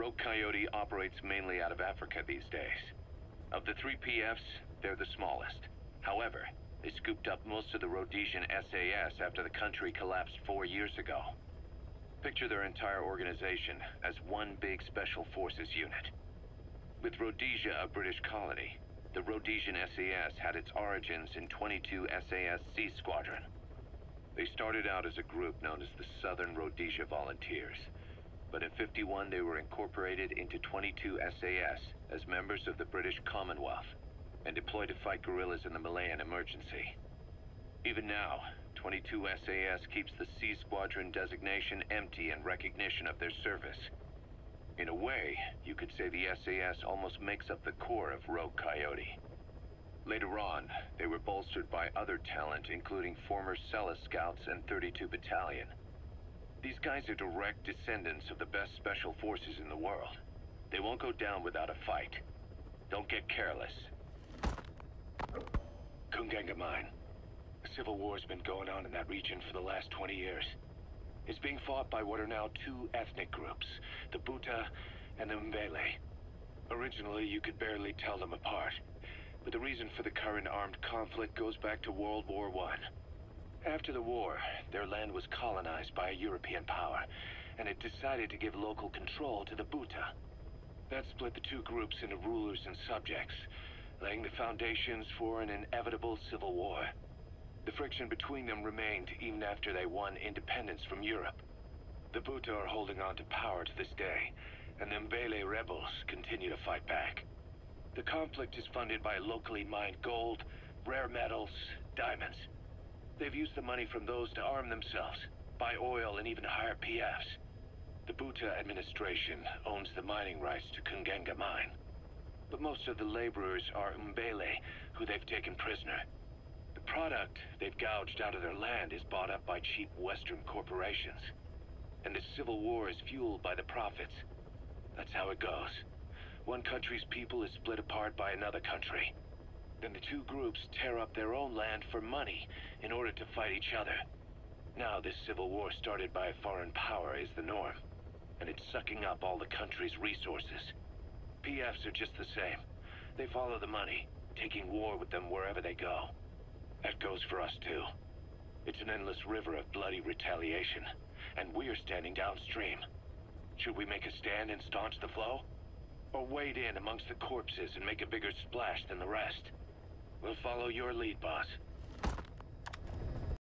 Rogue Coyote operates mainly out of Africa these days. Of the three PFs, they're the smallest. However, they scooped up most of the Rhodesian SAS after the country collapsed 4 years ago. Picture their entire organization as one big special forces unit. With Rhodesia a British colony, the Rhodesian SAS had its origins in 22 SAS Sea Squadron. They started out as a group known as the Southern Rhodesia Volunteers, but in '51 they were incorporated into 22 SAS as members of the British Commonwealth and deployed to fight guerrillas in the Malayan emergency. Even now, 22 SAS keeps the Sea Squadron designation empty in recognition of their service. In a way, you could say the SAS almost makes up the core of Rogue Coyote. Later on, they were bolstered by other talent, including former Cella Scouts and 32 Battalion. These guys are direct descendants of the best special forces in the world. They won't go down without a fight. Don't get careless. Kungenga Mine. A civil war's been going on in that region for the last 20 years. It's being fought by what are now two ethnic groups, the Buta and the Mbele. Originally, you could barely tell them apart, but the reason for the current armed conflict goes back to World War I. After the war, their land was colonized by a European power, and it decided to give local control to the Buta. That split the two groups into rulers and subjects, laying the foundations for an inevitable civil war. The friction between them remained even after they won independence from Europe. The Buta are holding on to power to this day, and the Mbele rebels continue to fight back. The conflict is funded by locally mined gold, rare metals, diamonds. They've used the money from those to arm themselves, buy oil, and even hire PFs. The Buta administration owns the mining rights to Kungenga Mine. But most of the laborers are Mbele, who they've taken prisoner. The product they've gouged out of their land is bought up by cheap Western corporations. And the civil war is fueled by the profits. That's how it goes. One country's people is split apart by another country. Then the two groups tear up their own land for money in order to fight each other. Now this civil war started by a foreign power is the norm, and it's sucking up all the country's resources. PFs are just the same. They follow the money, taking war with them wherever they go. That goes for us too. It's an endless river of bloody retaliation, and we're standing downstream. Should we make a stand and staunch the flow? Or wade in amongst the corpses and make a bigger splash than the rest? We'll follow your lead, boss.